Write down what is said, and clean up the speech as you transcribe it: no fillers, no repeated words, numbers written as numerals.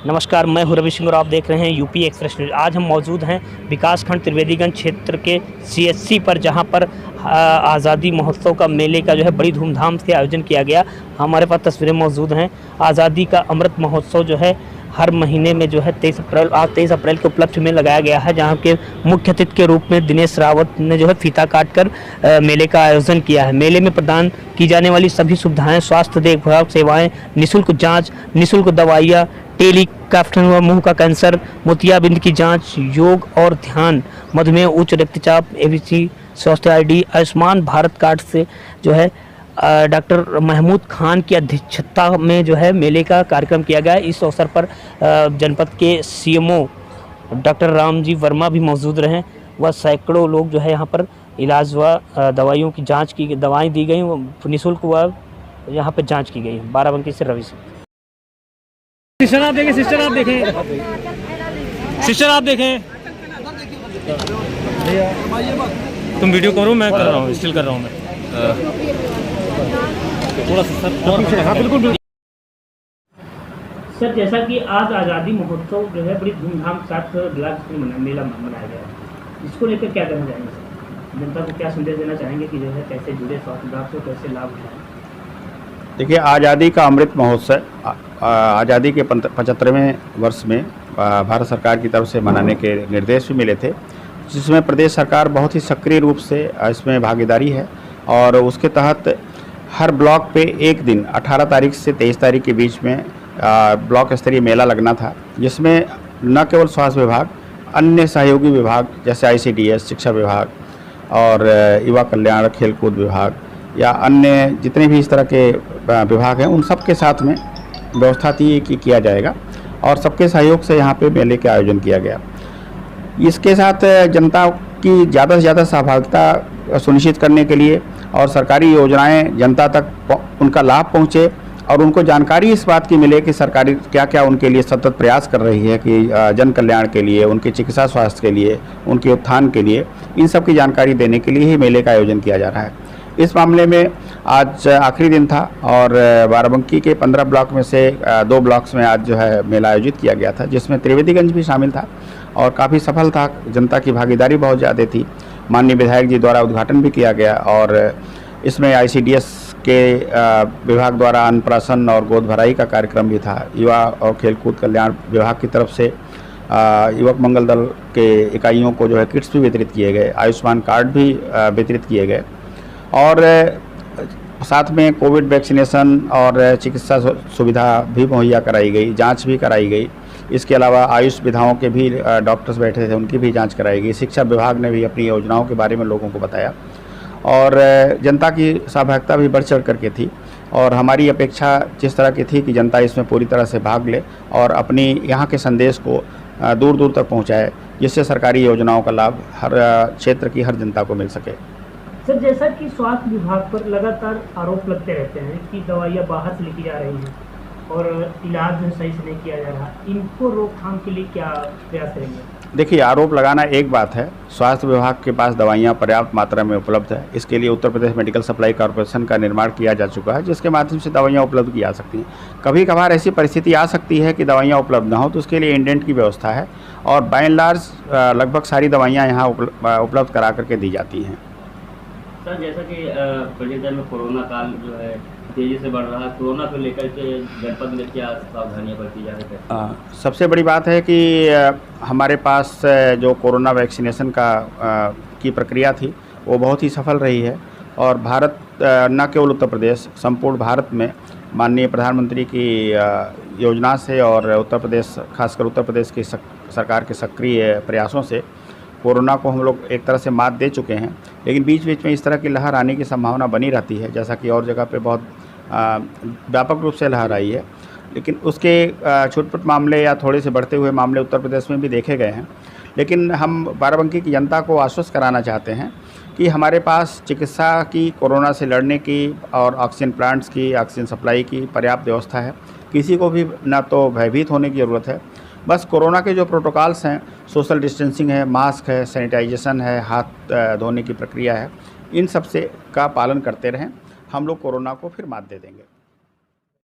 नमस्कार, मैं हूं रवि सिंह और आप देख रहे हैं यूपी एक्सप्रेस न्यूज। आज हम मौजूद हैं विकासखंड त्रिवेदीगंज क्षेत्र के सीएचसी पर, जहां पर आज़ादी महोत्सव का मेले का जो है बड़ी धूमधाम से आयोजन किया गया। हमारे पास तस्वीरें मौजूद हैं। आज़ादी का अमृत महोत्सव जो है हर महीने में जो है 23 अप्रैल के उपलक्ष्य में लगाया गया है, जहां के मुख्य अतिथि के रूप में दिनेश रावत ने जो है फीता काटकर मेले का आयोजन किया है। मेले में प्रदान की जाने वाली सभी सुविधाएं, स्वास्थ्य देखभाल सेवाएं, निःशुल्क जांच, निःशुल्क दवाइयाँ, टेलीकाफ्टन व मुंह का कैंसर, मोतियाबिंद की जांच, योग और ध्यान, मधुमेह, उच्च रक्तचाप, एबीसी, स्वास्थ्य आईडी, आयुष्मान भारत कार्ड से जो है डॉक्टर महमूद खान की अध्यक्षता में जो है मेले का कार्यक्रम किया गया। इस अवसर पर जनपद के सीएमओ डॉक्टर रामजी वर्मा भी मौजूद रहे व सैकड़ों लोग जो है यहाँ पर इलाज व दवाइयों की जांच की, दवाएं दी गई व निःशुल्क व यहाँ पर जांच की गई। बाराबंकी से रवि सिंह। सिस्टर आप देखें, सिस्टर आप देखें, सिस्टर आप देखें। तुम वीडियो करो, मैं कर रहा हूँ, स्टिल कर रहा हूँ मैं। थोड़ा सा हाँ बिल्कुल। सर, जैसा कि आज आज़ादी महोत्सव जो है बड़ी धूमधाम के साथ मेला मनाया गया है, इसको लेकर क्या कहना चाहेंगे सर? जनता को क्या संदेश देना चाहेंगे कि जो है कैसे जुड़े स्वास्थ्य विभाग से, कैसे लाभ उठाएं? देखिए, आज़ादी का अमृत महोत्सव आज़ादी के 75वें वर्ष में भारत सरकार की तरफ से मनाने के निर्देश भी मिले थे, जिसमें प्रदेश सरकार बहुत ही सक्रिय रूप से इसमें भागीदारी है। और उसके तहत हर ब्लॉक पे एक दिन 18 तारीख से 23 तारीख के बीच में ब्लॉक स्तरीय मेला लगना था, जिसमें न केवल स्वास्थ्य विभाग, अन्य सहयोगी विभाग जैसे ICDS, शिक्षा विभाग और युवा कल्याण, खेलकूद विभाग या अन्य जितने भी इस तरह के विभाग हैं, उन सब के साथ में व्यवस्था थी कि किया जाएगा और सबके सहयोग से यहाँ पे मेले का आयोजन किया गया। इसके साथ जनता की ज़्यादा से ज़्यादा सहभागिता सुनिश्चित करने के लिए और सरकारी योजनाएं जनता तक उनका लाभ पहुँचे और उनको जानकारी इस बात की मिले कि सरकारी क्या क्या उनके लिए सतत प्रयास कर रही है कि जन कल्याण के लिए, उनके चिकित्सा स्वास्थ्य के लिए, उनके उत्थान के लिए, इन सब की जानकारी देने के लिए ही मेले का आयोजन किया जा रहा है। इस मामले में आज आखिरी दिन था और बाराबंकी के 15 ब्लॉक में से 2 ब्लॉक्स में आज जो है मेला आयोजित किया गया था, जिसमें त्रिवेदीगंज भी शामिल था और काफ़ी सफल था। जनता की भागीदारी बहुत ज़्यादा थी। माननीय विधायक जी द्वारा उद्घाटन भी किया गया और इसमें ICDS के विभाग द्वारा अन्नप्राशन और गोद भराई का कार्यक्रम भी था। युवा और खेलकूद कल्याण विभाग की तरफ से युवक मंगल दल के इकाइयों को जो है किट्स भी वितरित किए गए, आयुष्मान कार्ड भी वितरित किए गए और साथ में कोविड वैक्सीनेशन और चिकित्सा सुविधा भी मुहैया कराई गई, जांच भी कराई गई। इसके अलावा आयुष विधाओं के भी डॉक्टर्स बैठे थे, उनकी भी जांच कराई गई। शिक्षा विभाग ने भी अपनी योजनाओं के बारे में लोगों को बताया और जनता की सहभागिता भी बढ़ चढ़ करके थी और हमारी अपेक्षा जिस तरह की थी कि जनता इसमें पूरी तरह से भाग ले और अपनी यहाँ के संदेश को दूर दूर तक पहुँचाए, जिससे सरकारी योजनाओं का लाभ हर क्षेत्र की हर जनता को मिल सके। सर, जैसा कि स्वास्थ्य विभाग पर लगातार आरोप लगते रहते हैं कि दवाइयाँ बाहर से लेके जा रही हैं और इलाज जो सही से नहीं किया जा रहा, इनको रोकथाम के लिए क्या प्रयास करेंगे? देखिए, आरोप लगाना एक बात है। स्वास्थ्य विभाग के पास दवाइयाँ पर्याप्त मात्रा में उपलब्ध है। इसके लिए Uttar Pradesh medical supply corporation का निर्माण किया जा चुका है, जिसके माध्यम से दवाइयाँ उपलब्ध की जा सकती हैं। कभी कभार ऐसी परिस्थिति आ सकती है कि दवाइयाँ उपलब्ध ना हो, तो उसके लिए इंडेंट की व्यवस्था है और बाय एंड लार्ज लगभग सारी दवाइयाँ यहाँ उपलब्ध करा करके दी जाती हैं। सर, जैसा कि प्रदेश में कोरोना काल जो है तेजी से बढ़ रहा है, कोरोना को लेकर के जनपद में क्या सावधानियां बरती जा रही है? सबसे बड़ी बात है कि हमारे पास जो कोरोना वैक्सीनेशन की प्रक्रिया थी वो बहुत ही सफल रही है और भारत न केवल उत्तर प्रदेश, संपूर्ण भारत में माननीय प्रधानमंत्री की योजना से और उत्तर प्रदेश, खासकर उत्तर प्रदेश की सरकार के सक्रिय प्रयासों से कोरोना को हम लोग एक तरह से मात दे चुके हैं। लेकिन बीच बीच में इस तरह की लहर आने की संभावना बनी रहती है, जैसा कि और जगह पे बहुत व्यापक रूप से लहर आई है। लेकिन उसके छुटपुट मामले या थोड़े से बढ़ते हुए मामले उत्तर प्रदेश में भी देखे गए हैं। लेकिन हम बाराबंकी की जनता को आश्वस्त कराना चाहते हैं कि हमारे पास चिकित्सा की, कोरोना से लड़ने की और ऑक्सीजन प्लांट्स की, ऑक्सीजन सप्लाई की पर्याप्त व्यवस्था है। किसी को भी ना तो भयभीत होने की ज़रूरत है। बस कोरोना के जो प्रोटोकॉल्स हैं, सोशल डिस्टेंसिंग है, मास्क है, सैनिटाइजेशन है, हाथ धोने की प्रक्रिया है, इन सब से का पालन करते रहें। हम लोग कोरोना को फिर मात दे देंगे।